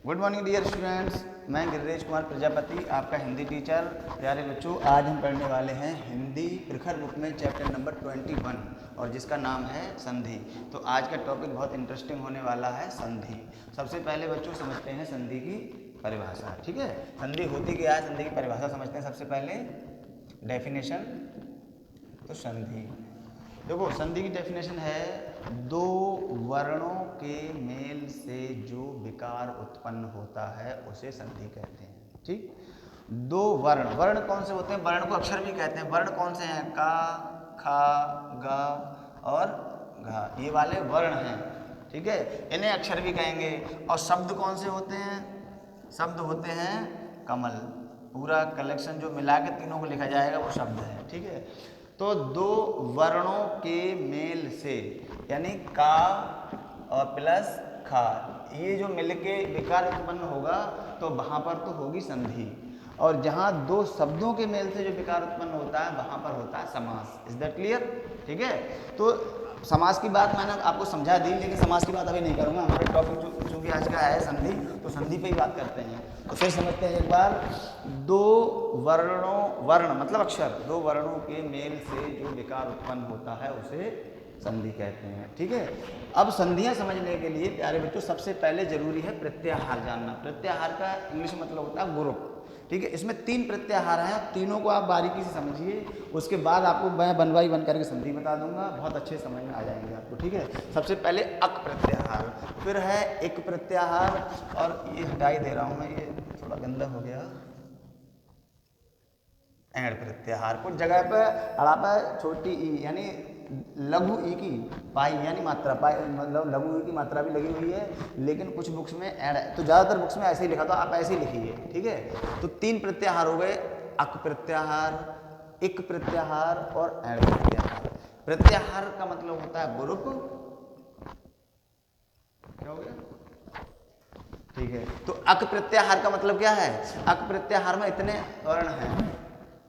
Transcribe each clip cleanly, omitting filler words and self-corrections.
Good morning dear students, मैं गिरिराज कुमार प्रजापति आपका Hindi teacher. प्यारे बच्चों, आज हम पढ़ने वाले हैं हिंदी प्रखर बुक में चैप्टर नंबर 21 और जिसका नाम है संधि। तो आज का टॉपिक बहुत इंटरेस्टिंग होने वाला है, संधि। सबसे पहले बच्चों समझते हैं संधि की परिभाषा। ठीक है, संधि होती क्या है, संधि की परिभाषा समझते हैं। सबसे पहले डेफिनेशन। तो संधि देखो, संधि की डेफिनेशन है दो वर्णों के मेल से जो विकार उत्पन्न होता है उसे संधि कहते हैं। ठीक, दो वर्ण कौन से होते हैं? वर्ण को अक्षर भी कहते हैं। वर्ण कौन से हैं? का, खा, गा और घा, ये वाले वर्ण हैं। ठीक है, इन्हें अक्षर भी कहेंगे। और शब्द कौन से होते हैं? शब्द होते हैं कमल। पूरा कलेक्शन जो मिला के तीनों को लिखा जाएगा वो शब्द है। ठीक है, तो दो वर्णों के मेल से यानी का और प्लस खा, ये जो मिलके विकार उत्पन्न होगा तो वहाँ पर तो होगी संधि। और जहाँ दो शब्दों के मेल से जो विकार उत्पन्न होता है वहाँ पर होता है समास। Is that clear? ठीक है, तो समास की बात मैंने आपको समझा दी, लेकिन समास की बात अभी नहीं करूँगा। हमारे टॉपिक चूँकि आज का है संधि, तो संधि पे ही बात करते हैं। तो फिर समझते हैं एक बार। दो वर्ण मतलब अक्षर, दो वर्णों के मेल से जो विकार उत्पन्न होता है उसे संधि कहते हैं। ठीक है, अब संधियां समझने के लिए प्यारे बच्चों सबसे पहले जरूरी है प्रत्याहार जानना। प्रत्याहार का इंग्लिश मतलब होता है ग्रुप। ठीक है, इसमें तीन प्रत्याहार हैं, तीनों को आप बारीकी से समझिए। उसके बाद आपको मैं वन बाई वन करके संधि बता दूंगा, बहुत अच्छे समझ में आ जाएंगे आपको। ठीक है, सबसे पहले अक प्रत्याहार, फिर है एक प्रत्याहार, और ये हटाई दे रहा हूं मैं, ये थोड़ा गंदा हो गया, एड़ प्रत्याहार। कुछ जगह पे अड़ापा छोटी ई यानी लघु ई की पाई यानी मात्रा, पाई मतलब लघु ई की मात्रा भी लगी हुई है, लेकिन कुछ बुक्स में एड़ है, तो ज़्यादातर बुक्स में ऐसे ही लिखा, तो आप ऐसे ही लिखिए। ठीक है, तो तीन प्रत्याहार हो गए, अक प्रत्याहार, इक प्रत्याहार और एड़ प्रत्याहार। प्रत्याहार का मतलब होता है ग्रुप। क्या हो गया? ठीक है, तो अक प्रत्याहार का मतलब क्या है? अक प्रत्याहार में इतने वर्ण हैं,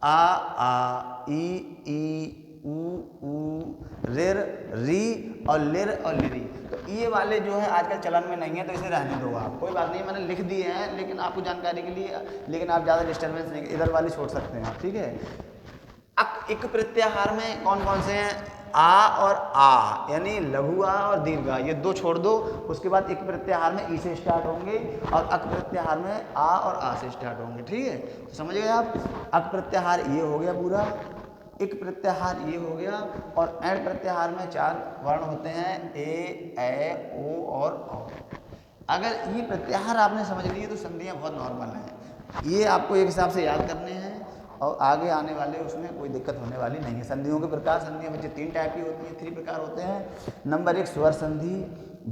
आ, ई, उ, रिर, री और लिर और लिरी। तो ये वाले जो है आजकल चलन में नहीं है, तो इसे रहने दो आप, कोई बात नहीं, मैंने लिख दिए हैं लेकिन आपको जानकारी के लिए, लेकिन आप ज़्यादा डिस्टर्बेंस नहीं, इधर वाली छोड़ सकते हैं आप। ठीक है, इक प्रत्याहार में कौन कौन से हैं? आ और आ यानी लघु आ और दीर्घ आ, ये दो छोड़ दो। उसके बाद इक प्रत्याहार में ई से स्टार्ट होंगे और अक प्रत्याहार में आ और आ से स्टार्ट होंगे। ठीक है, तो समझ गए आप? अक प्रत्याहार ये हो गया पूरा, इक प्रत्याहार ये हो गया, और एड़ प्रत्याहार में चार वर्ण होते हैं, ए ओ और औ। अगर ये प्रत्याहार आपने समझ लिए तो संधियाँ बहुत नॉर्मल हैं, ये आपको एक हिसाब से याद करने हैं और आगे आने वाले उसमें कोई दिक्कत होने वाली नहीं है। संधियों के प्रकार, संधियाँ बच्चे तीन टाइप की होती हैं, 3 प्रकार होते हैं। नंबर 1 स्वर संधि,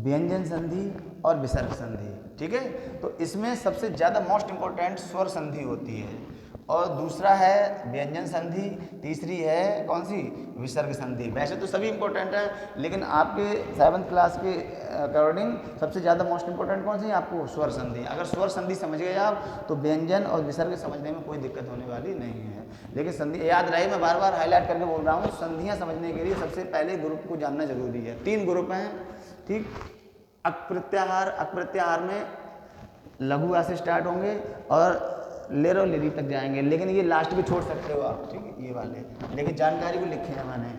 व्यंजन संधि और विसर्ग संधि। ठीक है, तो इसमें सबसे ज़्यादा मोस्ट इंपॉर्टेंट स्वर संधि होती है, और दूसरा है व्यंजन संधि, तीसरी है कौन सी? विसर्ग संधि। वैसे तो सभी इंपॉर्टेंट है, लेकिन आपके 7th क्लास के अकॉर्डिंग सबसे ज़्यादा मोस्ट इंपॉर्टेंट कौन सी है? आपको स्वर संधि। अगर स्वर संधि समझ गए आप तो व्यंजन और विसर्ग समझने में कोई दिक्कत होने वाली नहीं है। लेकिन संधि याद रहे, मैं बार बार हाईलाइट करके बोल रहा हूँ, संधियाँ समझने के लिए सबसे पहले ग्रुप को जानना जरूरी है। 3 ग्रुप हैं। ठीक, अक प्रत्याहार में लघु आ से स्टार्ट होंगे और लेर और लिरी तक जाएंगे, लेकिन ये लास्ट भी छोड़ सकते हो आप। ठीक है, ये वाले, लेकिन जानकारी को लिखे हैं मैंने।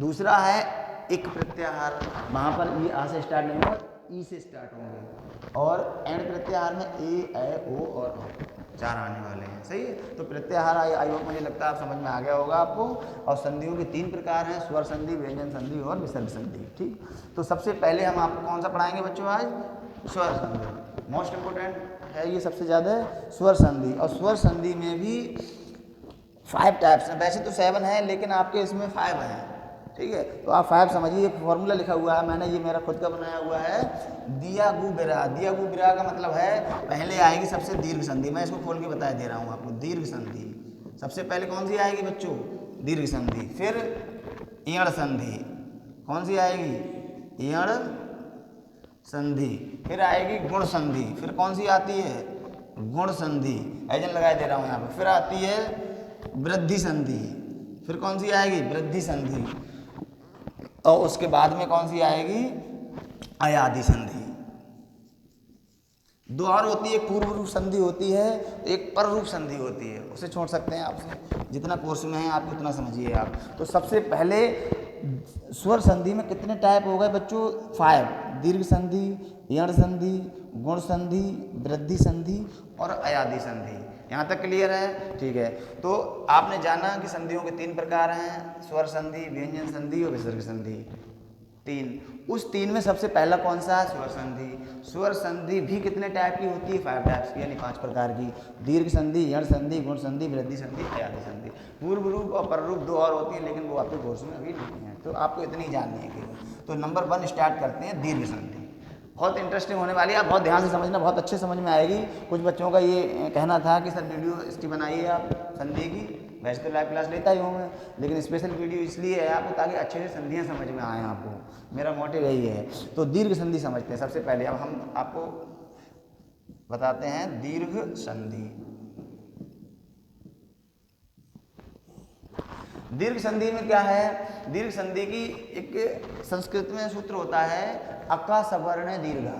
दूसरा है इक प्रत्याहार, वहाँ पर ये आ से स्टार्ट नहीं होगा, ई से स्टार्ट होंगे, और एंड प्रत्याहार में ए ओ और औ, 4 आने वाले हैं। सही है, तो प्रत्याहार आई होप मुझे लगता है आप समझ में आ गया होगा आपको। और संधियों के 3 प्रकार हैं, स्वर संधि, व्यंजन संधि और विसर्ग संधि। ठीक, तो सबसे पहले हम आपको कौन सा पढ़ाएंगे बच्चों आज? स्वर संधि। मोस्ट इंपोर्टेंट है ये सबसे ज़्यादा, स्वर संधि। और स्वर संधि में भी 5 टाइप्स हैं, वैसे तो 7 हैं लेकिन आपके इसमें 5 हैं। ठीक है, तो आप 5 समझिए। एक फॉर्मूला लिखा हुआ है मैंने, ये मेरा खुद का बनाया हुआ है, दिया गु बिरा। दिया गु बिरा का मतलब है पहले आएगी सबसे दीर्घ संधि। मैं इसको खोल के बता दे रहा हूँ आपको, दीर्घ संधि सबसे पहले कौन सी आएगी बच्चों? दीर्घ संधि। फिर इयड़ संधि, कौन सी आएगी? इयड़ संधि। फिर आएगी गुण संधि। फिर कौन सी आती है? गुण संधि, एजन लगाए दे रहा हूँ यहाँ पे। फिर आती है वृद्धि संधि। फिर कौन सी आएगी? वृद्धि संधि। और उसके बाद में कौन सी आएगी? अयादि संधि। दो और होती है, एक पूर्व रूप संधि होती है, एक पर रूप संधि होती है, उसे छोड़ सकते हैं आपसे, जितना कोर्स में है आप उतना समझिए आप। तो सबसे पहले स्वर संधि में कितने टाइप हो गए बच्चों? 5। दीर्घ संधि, यण संधि, गुण संधि, वृद्धि संधि और अयादि संधि। यहाँ तक क्लियर है? ठीक है। तो आपने जाना कि संधियों के 3 प्रकार हैं, स्वर संधि, व्यंजन संधि और विसर्ग संधि। 3। उस 3 में सबसे पहला कौन सा है? स्वर संधि। स्वर संधि भी कितने टाइप की होती है? 5 टाइप्स की, यानी 5 प्रकार की। दीर्घ संधि, यण संधि, गुण संधि, वृद्धि संधि, अयादि संधि। पूर्व रूप और पर रूप 2 और होती है, लेकिन वो आपके कोर्स में अभी नहीं है, तो आपको इतनी जाननी है केवल। तो नंबर 1 स्टार्ट करते हैं, दीर्घ संधि। बहुत इंटरेस्टिंग होने वाली है, आप बहुत ध्यान से समझना, बहुत अच्छे समझ में आएगी। कुछ बच्चों का ये कहना था कि सर वीडियो इसकी बनाइए आप संधि की। वैसे तो लाइव क्लास लेता ही हूँ मैं, लेकिन स्पेशल वीडियो इसलिए है आपको ताकि अच्छे से संधियाँ समझ में आएँ आपको। मेरा मोटिव यही है। तो दीर्घ संधि समझते हैं सबसे पहले। अब हम आपको बताते हैं दीर्घ संधि। दीर्घ संधि में क्या है? दीर्घ संधि की एक संस्कृत में सूत्र होता है, अका सवर्ण दीर्घा।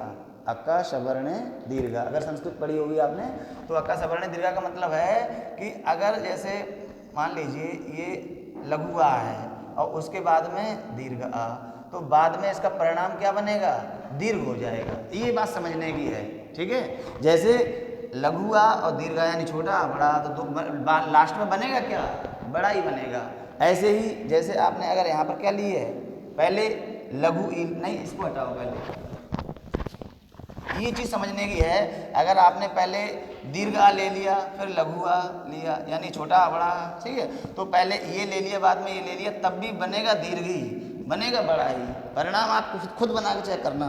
अका सवर्ण दीर्घा, अगर संस्कृत पढ़ी होगी आपने तो अका सवर्ण दीर्घा का मतलब है कि अगर जैसे मान लीजिए ये लघु आ है और उसके बाद में दीर्घ आ, तो बाद में इसका परिणाम क्या बनेगा? दीर्घ हो जाएगा। ये बात समझने की है, ठीक है। जैसे लघु आ और दीर्घ आ यानी छोटा बड़ा, तो लास्ट में बनेगा क्या? बड़ा ही बनेगा। ऐसे ही जैसे आपने अगर यहाँ पर क्या ली है, पहले लघु ई, नहीं इसको हटाओ पहले, ये चीज़ समझने की है। अगर आपने पहले दीर्घ आ ले लिया, फिर लघु आ लिया यानी छोटा बड़ा, ठीक है, तो पहले ये ले लिया बाद में ये ले लिया, तब भी बनेगा दीर्घ ही, बनेगा बड़ा ही। परिणाम आप खुद बना के चेक करना।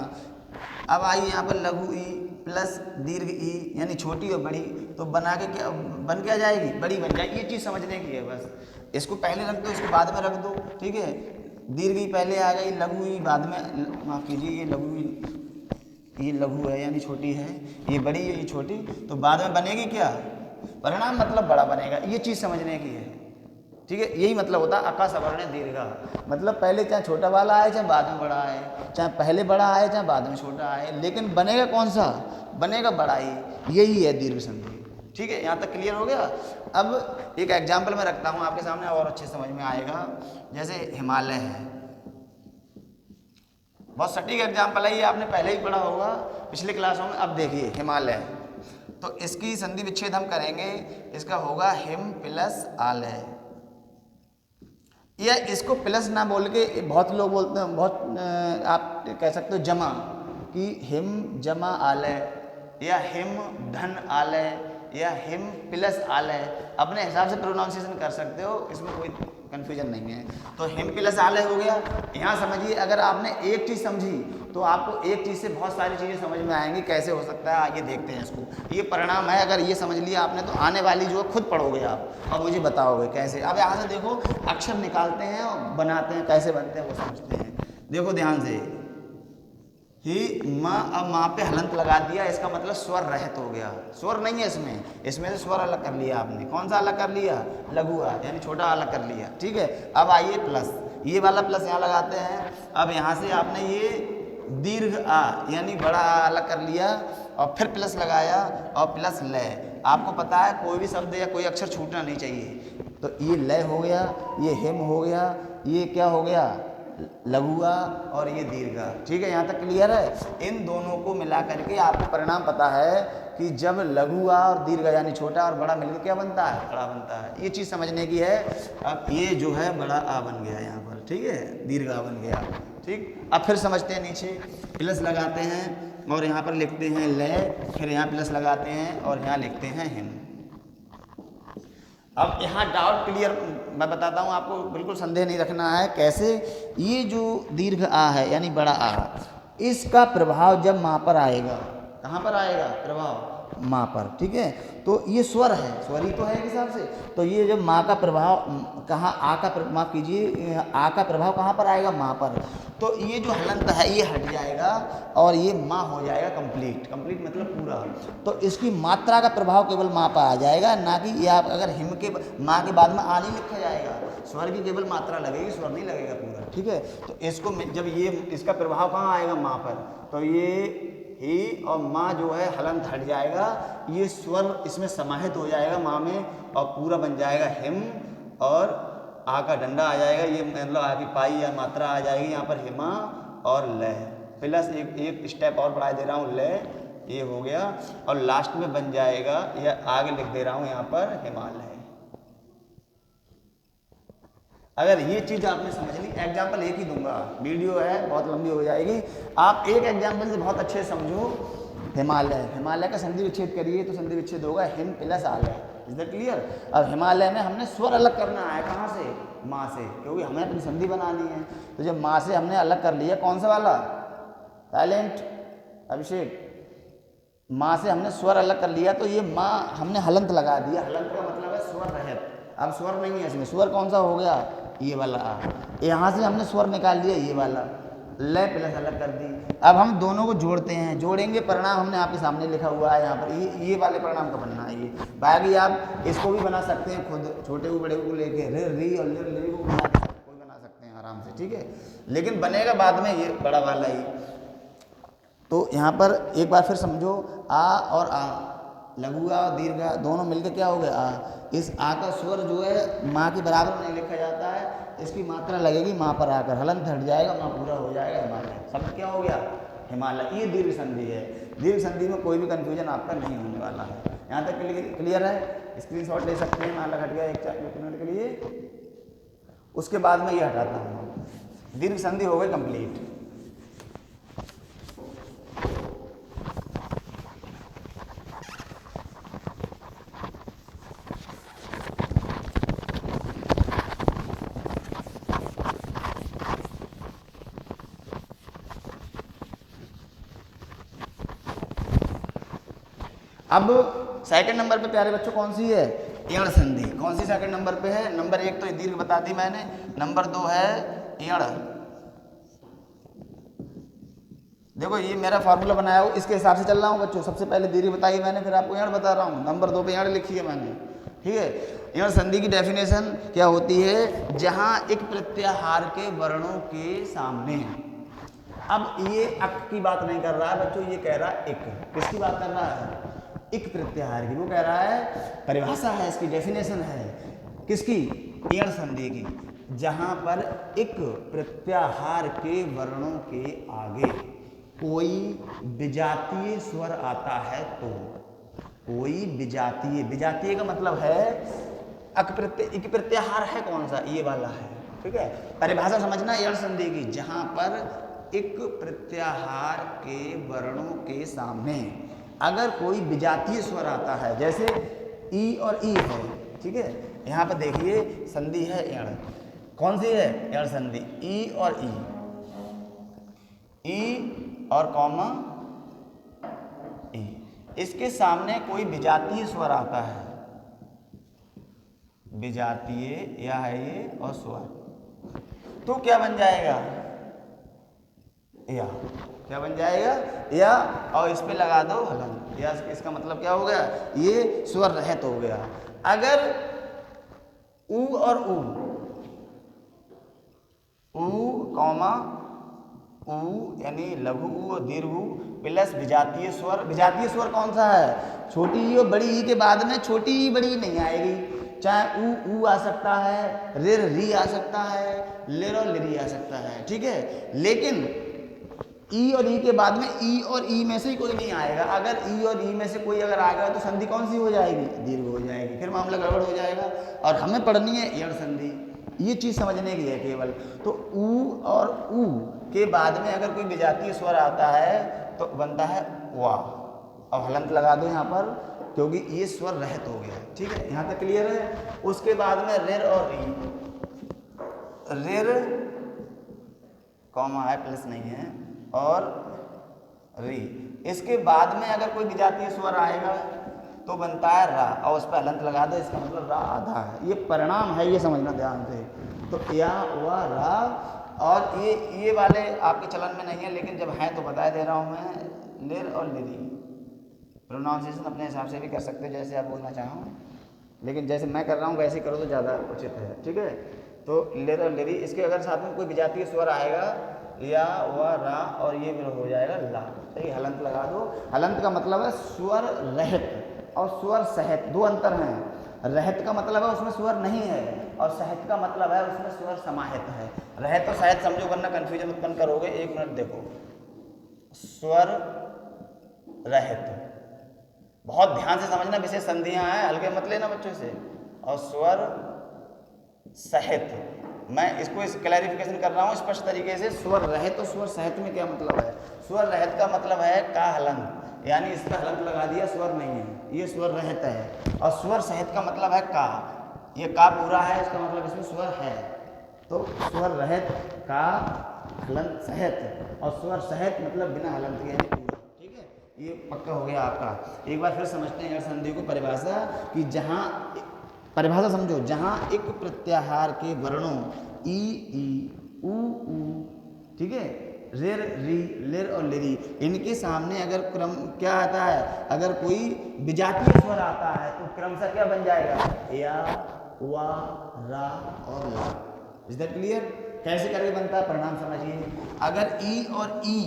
अब आइए यहाँ पर लघु ई प्लस दीर्घ ई यानी छोटी और बड़ी, तो बना के क्या बन क्या जाएगी? बड़ी बन जाएगी। ये चीज़ समझने की है बस। इसको पहले रख दो, इसको बाद में रख दो, ठीक है। दीर्घ ई पहले आ गई, लघु ई बाद में, माफ कीजिए ये लघु ई, ये लघु है यानी छोटी है, ये बड़ी है ये छोटी, तो बाद में बनेगी क्या? परिणाम मतलब बड़ा बनेगा। ये चीज़ समझने की है, ठीक है। यही मतलब होता है अका सवर्ण दीर्घा। मतलब पहले चाहे छोटा वाला आए चाहे बाद में बड़ा आए, चाहे पहले बड़ा आए चाहे बाद में छोटा आए, लेकिन बनेगा कौन सा? बनेगा बड़ा ही। यही है दीर्घ संधि, ठीक है। यहाँ तक क्लियर हो गया। अब एक एग्जाम्पल मैं रखता हूँ आपके सामने और अच्छे समझ में आएगा। जैसे हिमालय है, बहुत सटीक एग्जाम्पल है ये, आपने पहले ही पढ़ा होगा पिछले क्लासों में। अब देखिए हिमालय, तो इसकी संधि विच्छेद हम करेंगे, इसका होगा हिम प्लस आलय। या इसको प्लस ना बोल के बहुत लोग बोलते हैं, बहुत आप कह सकते हो जमा, कि हिम जमा आलय या हिम धन आलय या हिम प्लस आलय, अपने हिसाब से प्रोनाउंसिएशन कर सकते हो, इसमें कोई कन्फ्यूजन नहीं है। तो हिम प्लस आलय हो गया। यहाँ समझिए, अगर आपने एक चीज़ समझी तो आपको एक चीज़ से बहुत सारी चीज़ें समझ में आएंगी। कैसे हो सकता है आइए देखते हैं इसको। ये परिणाम है, अगर ये समझ लिया आपने तो आने वाली जो है खुद पढ़ोगे आप और मुझे बताओगे कैसे। अब यहाँ से देखो अक्षर निकालते हैं और बनाते हैं, कैसे बनते हैं वो समझते हैं। देखो ध्यान से, ही माँ, अब माँ पे हलंत लगा दिया, इसका मतलब स्वर रहित हो गया। स्वर नहीं है इसमें से स्वर अलग कर लिया आपने। कौन सा अलग कर लिया? लघु आ यानी छोटा अलग कर लिया, ठीक है। अब आइए प्लस, ये वाला प्लस यहाँ लगाते हैं। अब यहाँ से आपने ये दीर्घ आ यानी बड़ा आ अलग कर लिया और फिर प्लस लगाया और प्लस लय। आपको पता है कोई भी शब्द या कोई अक्षर छूटना नहीं चाहिए। तो ये लय हो गया, ये हिम हो गया, ये क्या हो गया? लघुआ और ये दीर्घा, ठीक है। यहाँ तक क्लियर है। इन दोनों को मिला करके आपको परिणाम पता है कि जब लघुआ और दीर्घा यानी छोटा और बड़ा मिलकर क्या बनता है? बड़ा बनता है। ये चीज़ समझने की है। अब ये जो है बड़ा आ बन गया यहाँ पर, ठीक है, दीर्घा बन गया, ठीक। अब फिर समझते हैं, नीचे प्लस लगाते हैं और यहाँ पर लिखते हैं लय, फिर यहाँ प्लस लगाते हैं और यहाँ लिखते हैं हिम। अब यहाँ डाउट क्लियर मैं बताता हूँ आपको, बिल्कुल संदेह नहीं रखना है। कैसे? ये जो दीर्घ आ है यानी बड़ा आ, इसका प्रभाव जब माँ पर आएगा, कहाँ पर आएगा प्रभाव? माँ पर, ठीक है। तो ये स्वर है, स्वर ही तो है एक हिसाब से। तो ये जब माँ का प्रभाव कहाँ, आ का, माफ कीजिए, आ का प्रभाव कहाँ पर आएगा? माँ पर। तो ये जो हलंत है ये हट जाएगा और ये माँ हो जाएगा कंप्लीट। कंप्लीट मतलब पूरा। तो इसकी मात्रा का प्रभाव केवल माँ पर आ जाएगा, ना कि ये आप अगर हिम के माँ के बाद में आ नहीं लिखा जाएगा। स्वर की केवल मात्रा लगेगी, स्वर नहीं लगेगा पूरा, ठीक है। तो इसको जब ये इसका प्रभाव कहाँ आएगा? माँ पर। तो ये ही और माँ जो है हलंत हट जाएगा, ये स्वर इसमें समाहित हो जाएगा माँ में और पूरा बन जाएगा हिम, और आ का डंडा आ जाएगा, ये मतलब आ की पाई या मात्रा आ जाएगी यहाँ पर हिमा और लय, प्लस एक स्टेप और बढ़ा दे रहा हूँ लय, ये हो गया, और लास्ट में बन जाएगा, या आगे लिख दे रहा हूँ यहाँ पर हिमालय। अगर ये चीज़ आपने समझ ली, एग्जाम्पल एक ही दूंगा, वीडियो है बहुत लंबी हो जाएगी, आप एक एग्जाम्पल से बहुत अच्छे से समझो। हिमालय, हिमालय का संधि विच्छेद करिए तो संधि विच्छेद होगा हिम प्लस आलय, इज दैट क्लियर। अब हिमालय में हमने स्वर अलग करना है, कहाँ से, माँ से, क्योंकि हमें अपनी संधि बनानी है। तो जब माँ से हमने अलग कर लिया, कौन सा वाला, साइलेंट अभिषेक, माँ से हमने स्वर अलग कर लिया, तो ये माँ हमने हलंत लगा दिया, हलंत का मतलब है स्वर रहित। अब स्वर नहीं है इसमें, स्वर कौन सा हो गया, ये वाला आ, यहाँ से हमने स्वर निकाल दिया, ये वाला लय प्लस अलग कर दी। अब हम दोनों को जोड़ते हैं, जोड़ेंगे, परिणाम हमने आपके सामने लिखा हुआ है यहाँ पर, ये वाले परिणाम का बनना है। ये बाकी आप इसको भी बना सकते हैं खुद, छोटे को बड़े को लेके रे री और लिर लिरी को बना सकते हैं आराम से, ठीक है, लेकिन बनेगा बाद में ये बड़ा वाला ही। तो यहाँ पर एक बार फिर समझो, आ और आ, लघु आ और दीर्घ आ दोनों मिलकर क्या हो गया आ। इस आ का स्वर जो है माँ के बराबर नहीं लिखा जाता है, इसकी मात्रा लगेगी माँ पर आकर, हलंत हट जाएगा, माँ पूरा हो जाएगा हिमालय, सब क्या हो गया हिमालय। ये दीर्घ संधि है, दीर्घ संधि में कोई भी कंफ्यूजन आपका नहीं होने वाला है। यहाँ तक क्लियर है, स्क्रीनशॉट ले सकते हैं, माला हट गया एक मिनट के लिए, उसके बाद में ये हटाता हूँ, दीर्घ संधि हो गई कंप्लीट। अब सेकंड नंबर पे प्यारे बच्चों कौन सी है, एण संधि। कौन सी सेकंड नंबर पे है, नंबर एक तो दीर्घ बता दी मैंने, नंबर दो है एण। देखो ये मेरा फार्मूला बनाया हो, इसके हिसाब से चल रहा हूँ बच्चों, सबसे पहले दीर्घ बताई मैंने, फिर आपको एण बता रहा हूँ, नंबर दो पे एण लिखी है मैंने, ठीक है। एण संधि की डेफिनेशन क्या होती है, जहाँ एक प्रत्याहार के वर्णों के सामने, अब ये अक की बात नहीं कर रहा है बच्चों, ये कह रहा है एक, किसकी बात कर रहा है, एक प्रत्याहार की, वो कह रहा है, परिभाषा है इसकी, डेफिनेशन है किसकी, एण संधि की, जहां पर एक प्रत्याहार के वर्णों के आगे कोई विजातीय स्वर आता है, तो कोई विजातीय, विजातीय का मतलब है एक प्रत्याहार है कौन सा, ये वाला है, ठीक है। परिभाषा समझना एण संधि की, जहां पर एक प्रत्याहार के वर्णों के सामने अगर कोई विजातीय स्वर आता है, जैसे ई और ई है, ठीक है, यहाँ पर देखिए संधि है एण, कौन सी है, एण संधि, ई और ई और कॉमा ई, इसके सामने कोई विजातीय स्वर आता है, विजातीय या है ये और स्वर, तो क्या बन जाएगा, या, क्या बन जाएगा, या, और इस पे लगा दो हलंत, या इसका मतलब क्या हो गया, ये स्वर रहित हो गया। अगर ऊ और ऊ कॉमा ऊ यानी लघु ऊ और दीर्घ ऊ प्लस विजातीय स्वर, विजातीय स्वर कौन सा है, छोटी ई और बड़ी ई के बाद में छोटी ई बड़ी नहीं आएगी, चाहे ऊ आ सकता है, रिर री आ सकता है, लिर और लिरी आ सकता है, ठीक है, लेकिन ई और ई के बाद में ई और ई में से ही कोई नहीं आएगा। अगर ई और ई में से कोई अगर आ गया तो संधि कौन सी हो जाएगी, दीर्घ हो जाएगी, फिर मामला गड़बड़ हो जाएगा। और हमें पढ़नी है एण संधि, ये चीज़ समझने की है केवल। तो ऊ और ऊ के बाद में अगर कोई विजातीय स्वर आता है तो बनता है वा, अब हलंत लगा दो यहाँ पर, क्योंकि ये स्वर रहित हो गया, ठीक है, यहाँ तक क्लियर है। उसके बाद में रिर और री, रिर कॉमा है प्लस नहीं है, और री, इसके बाद में अगर कोई विजातीय स्वर आएगा तो बनता है रा, और उस पर हलंत लगा दो, इसका मतलब रा आधा है, ये परिणाम है, ये समझना ध्यान से। तो या वा रा, और ये वाले आपके चलन में नहीं है, लेकिन जब है तो बता दे रहा हूँ मैं, लिर और लिरी, प्रोनाउंसिएशन अपने हिसाब से भी कर सकते हो जैसे आप बोलना चाहो, लेकिन जैसे मैं कर रहा हूँ वैसे करो तो ज़्यादा उचित है, ठीक है। तो लिर और लिरी, इसके अगर साथ में कोई विजातीय स्वर आएगा या व रा और ये फिर हो जाएगा ला। सही, हलंत लगा दो। हलंत का मतलब है स्वर रहित और स्वर सहित, दो अंतर हैं। रहित का मतलब है उसमें स्वर नहीं है और सहित का मतलब है उसमें स्वर समाहित है। रहित और सहित समझो वरना कंफ्यूजन उत्पन्न करोगे। एक मिनट देखो, स्वर रहित, बहुत ध्यान से समझना, विशेष संधियां हैं, हल्के मत लेना बच्चों से। और स्वर सहित, मैं इसको क्लैरिफिकेशन कर रहा हूँ स्पष्ट तरीके से। स्वर रहित और स्वर सहित में क्या मतलब है? स्वर रहित का मतलब है का हलंत, यानी इसका हलंत लगा दिया, स्वर नहीं है, ये स्वर रहित है। और स्वर सहित का मतलब है का, ये का पूरा है, इसका मतलब इसमें स्वर है। तो स्वर रहित का हलंत सहित, और स्वर सहित मतलब बिना हलंत के, यानी पूरा। ठीक है, ये पक्का हो गया आपका। एक बार फिर समझते हैं संधि को, परिभाषा कि जहाँ, परिभाषा समझो, जहाँ एक प्रत्याहार के वर्णों ई ई उ ऊ, ठीक है, रेर री लेर और लेरी, इनके सामने अगर क्रम क्या आता है, अगर कोई विजातीय स्वर आता है तो क्रमशः क्या बन जाएगा? या, वा, रा और ला। Is that clear? कैसे करके बनता है परिणाम समझिए। अगर ई और ई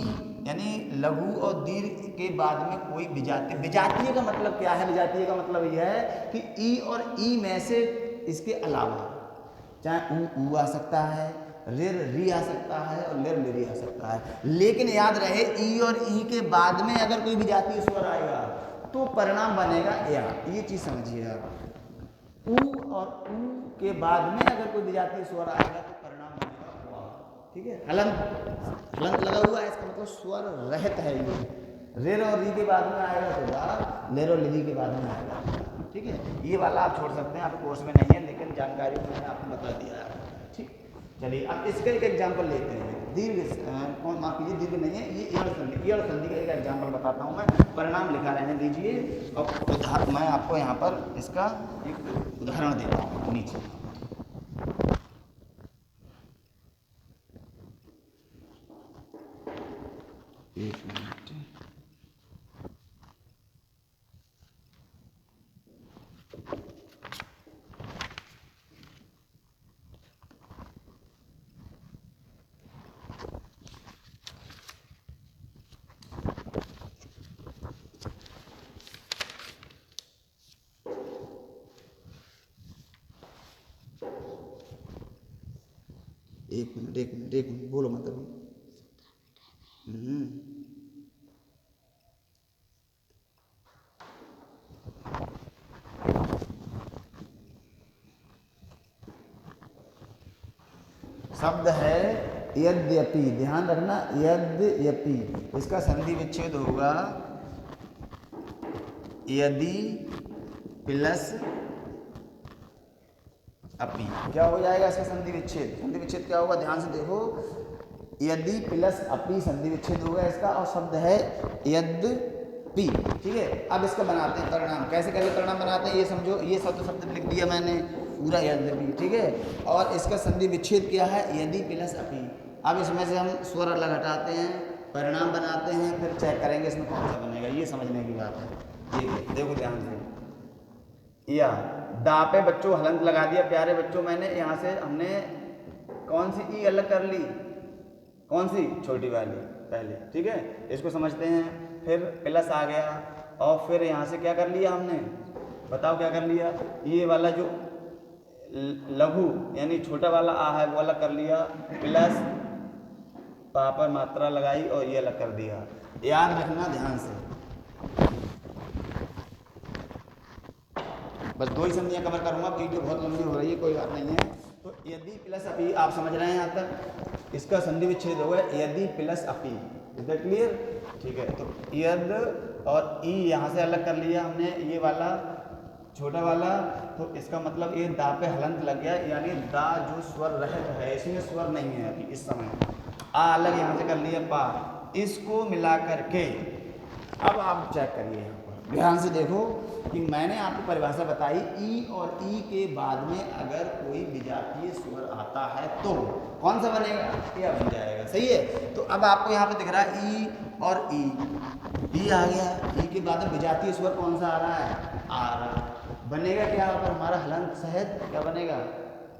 यानी लघु और दीर्घ के बाद में कोई विजातीय, विजातीय का मतलब क्या है? विजातीय का मतलब यह है कि ई और ई में से इसके अलावा चाहे ऊ आ सकता है, रेर री आ सकता है और लेर लेरी आ सकता है। लेकिन याद रहे ई और ई के बाद में अगर कोई विजातीय स्वर आएगा तो परिणाम बनेगा या। ये चीज समझिए आप। ऊ और ऊ के बाद में अगर कोई विजातीय स्वर आएगा तो परिणाम बनेगा वा। ठीक है, हलंत, हलंत लगा हुआ है, इसका मतलब स्वर रहित है ये। रेर और री के बाद में आएगा तो वा, लेर और लिरी के बाद में आएगा। ठीक है, ये वाला आप छोड़ सकते हैं, आपके कोर्स में नहीं है, लेकिन जानकारी मैंने आपको बता दिया है। ठीक, चलिए अब इसका एक एग्जाम्पल लेते हैं। दीर्घ, कौन माफ कीजिए, दीर्घ नहीं है ये, इयड़ संधि। इयड़ संधि का एक एग्जाम्पल बताता हूँ मैं, परिणाम लिखा रहने दीजिए और मैं आपको यहाँ पर इसका एक उदाहरण देता हूँ नीचे। एक मिनट, एक मिनट बोलो मत अभी। शब्द है यद्यपि, ध्यान रखना, यद्यपि इसका संधि विच्छेद होगा यदि प्लस अपि। क्या हो जाएगा इसका संधि विच्छेद? संधि विच्छेद क्या होगा, ध्यान से देखो, यदि प्लस अपि संधि विच्छेद होगा इसका, और शब्द है यद्यपि। ठीक है, अब इसका बनाते हैं परिणाम। कैसे करके परिणाम बनाते हैं ये समझो। ये शब्द लिख दिया मैंने पूरा यद्यपि, ठीक है, और इसका संधि विच्छेद क्या है? यदि प्लस अपि। अब इसमें से हम स्वर अलग हटाते हैं, परिणाम बनाते हैं, फिर चेक करेंगे इसमें कौन सा बनेगा। ये समझने की बात है। ये देखो ध्यान से, या दा पे बच्चों हलंत लगा दिया प्यारे बच्चों मैंने। यहाँ से हमने कौन सी ई अलग कर ली? कौन सी? छोटी वाली पहले। ठीक है, इसको समझते हैं। फिर प्लस आ गया और फिर यहाँ से क्या कर लिया हमने? बताओ क्या कर लिया? ये वाला जो लघु यानी छोटा वाला आ है वो अलग कर लिया, प्लस पा पर मात्रा लगाई और ये अलग कर दिया। याद रखना ध्यान से, बस दो ही संधियाँ कवर करूँगा, वीडियो बहुत लंबी हो रही है, कोई बात नहीं है। तो यदि प्लस अपि, आप समझ रहे हैं यहाँ तक? इसका संधि विच्छेद होगा यदि प्लस अपि। Is that clear? ठीक है, तो यद और ई यहाँ से अलग कर लिया हमने, ये वाला छोटा वाला, तो इसका मतलब ये दा पे हलंत लग गया, यानी दा जो स्वर रहित है, इसमें स्वर नहीं है अभी इस समय। आ अलग यहाँ से कर लिया पा, इसको मिला करके अब आप चेक करिए यहाँ पर ध्यान से देखो कि मैंने आपको परिभाषा बताई, ई और ई के बाद में अगर कोई विजातीय स्वर आता है तो कौन सा बनेगा? या बन जाएगा। सही है, तो अब आपको यहाँ पे दिख रहा है ई और ई आ गया, ई के बाद में विजातीय स्वर कौन सा आ रहा है? आ रहा। बनेगा क्या पर हमारा हलंत सहित? क्या बनेगा?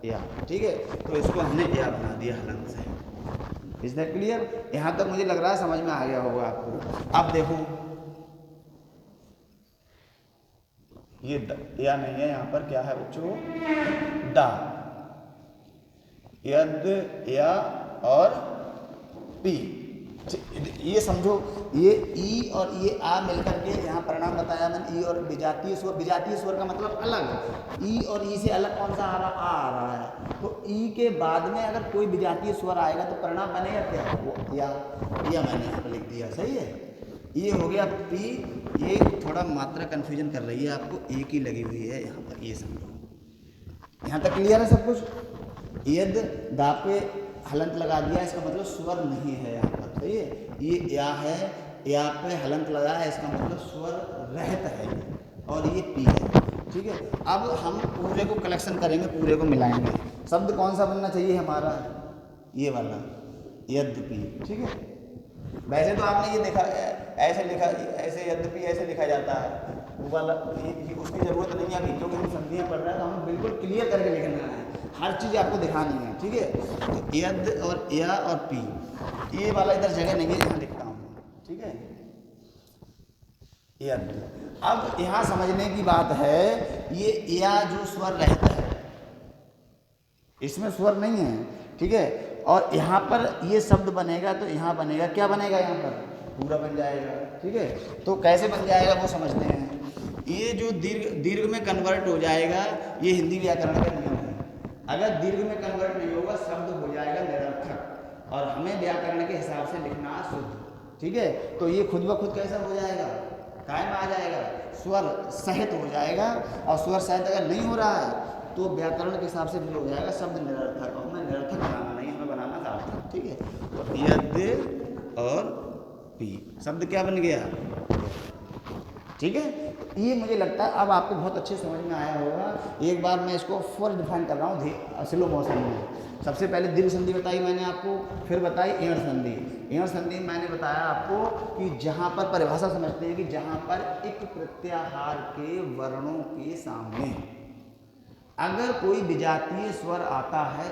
या। ठीक है, तो इसको हमने या बना दिया हलंत सहित। Is that clear? यहाँ तक मुझे लग रहा है समझ में आ गया होगा आपको। अब देखो ये या नहीं है, यहाँ पर क्या है बच्चों? दा, यद, या और पी। ये समझो, ये ई और ये आ मिलकर के यहाँ परिणाम बताया मैंने, ई और विजातीय स्वर। विजातीय स्वर का मतलब अलग, ई और ई से अलग कौन सा आ रहा? आ आ रहा है। तो ई के बाद में अगर कोई विजातीय स्वर आएगा तो परिणाम बनेगा क्या? वो या मैंने यहाँ पर लिख दिया, सही है। ये हो गया पी। ये थोड़ा मात्रा कन्फ्यूजन कर रही है आपको, एक ही लगी हुई है यहाँ पर, ये समझो। यहाँ तक क्लियर है सब कुछ? यद दा पे हलंत लगा दिया, इसका मतलब स्वर नहीं है यहाँ पर, सही है। ये या है, या पे हलंत लगा है, इसका मतलब स्वर रहित है, और ये पी है, ठीक है। अब हम पूरे को कलेक्शन करेंगे, पूरे को मिलाएंगे। शब्द कौन सा बनना चाहिए हमारा? ये वाला, यद्यपि, ठीक है। वैसे तो आपने ये देखा, ऐसे लिखा, ऐसे यद्यपि ऐसे लिखा जाता है, वो वाला उसकी ज़रूरत नहीं है अभी, क्योंकि हम संधियाँ पढ़ रहे हैं तो हमें बिल्कुल क्लियर करके लिखना है, हर चीज़ आपको दिखानी है, ठीक है। तो यद और या और पी, ये वाला इधर जगह नहीं है, यहाँ लिखता हूँ, ठीक है। यद। अब यहाँ समझने की बात है, ये या जो स्वर रहता है, इसमें स्वर नहीं है, ठीक है। और यहाँ पर ये शब्द बनेगा तो यहाँ बनेगा, क्या बनेगा? यहाँ पर पूरा बन जाएगा, ठीक है। तो कैसे बन जाएगा वो समझते हैं। ये जो दीर्घ में कन्वर्ट हो जाएगा, ये हिंदी व्याकरण का नियम है। अगर दीर्घ में कन्वर्ट नहीं होगा, शब्द हो जाएगा निरर्थक, और हमें व्याकरण के हिसाब से लिखना शुद्ध, ठीक है। तो ये खुद ब खुद कैसा हो जाएगा? कायम आ जाएगा, स्वर सहित हो जाएगा। और स्वर सहित अगर नहीं हो रहा है तो व्याकरण के हिसाब से फिर हो जाएगा शब्द निरर्थक, और हमें निरर्थक बनाना नहीं, हमें बनाना सार्थक, ठीक है। तो यद और पी, शब्द क्या बन गया? ठीक है। ये मुझे लगता है अब आपको बहुत अच्छे समझ में आया होगा। एक बार मैं इसको फुल डिफाइन कर रहा हूँ स्लो मोशन में। सबसे पहले दीर्घ संधि बताई मैंने आपको, फिर बताई एण संधि। एण संधि मैंने बताया आपको कि जहाँ पर परिभाषा समझते हैं कि जहाँ पर इक प्रत्याहार के वर्णों के सामने अगर कोई विजातीय स्वर आता है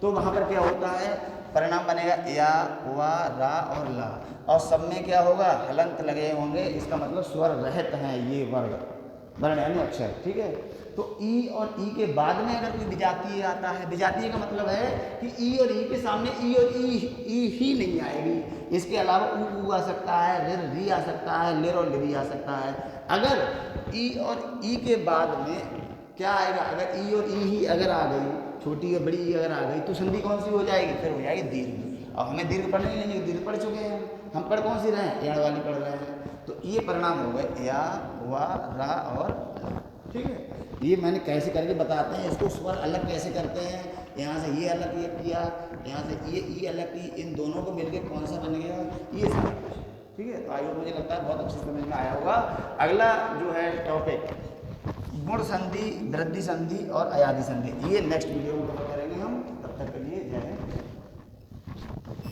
तो वहाँ पर क्या होता है? परिणाम बनेगा या, वा, रा और ला, और सब में क्या होगा? हलंत लगे होंगे, इसका मतलब स्वर रहित हैं ये वर्ण यानी अक्षर, ठीक है। तो ई और ई के बाद में अगर कोई विजातीय आता है, विजातीय का मतलब है कि ई और ई के सामने ई और ई ही नहीं आएगी, इसके अलावा ऊ आ सकता है, रिर री आ सकता है, लिर और लिरी आ सकता है। अगर ई और ई के बाद में क्या आएगा? अगर ई और ई ही अगर आ गई, छोटी और बड़ी ई अगर आ गई, तो संधि कौन सी हो जाएगी? फिर हो जाएगी दीर्घ। और हमें दीर्घ पढ़ने नहीं, दीर्घ पढ़ चुके हैं, हम पढ़ कौन सी रहे हैं? एण वाली पढ़ रहे हैं। तो ये परिणाम हो गए या, वा, रा और ला, ठीक है। ये मैंने कैसे करके बताते हैं, इसको स्वर अलग कैसे करते हैं। यहाँ से ये अलग ये किया, यहाँ से ये ई अलग की, इन दोनों को मिलकर कौन सा बन गया? ये सारा कुछ, ठीक है। तो आइए, मुझे लगता है बहुत अच्छे समझ में आया होगा। अगला जो है टॉपिक गुण संधि, वृद्धि संधि और अयादि संधि, ये नेक्स्ट वीडियो में करेंगे हम। तब तक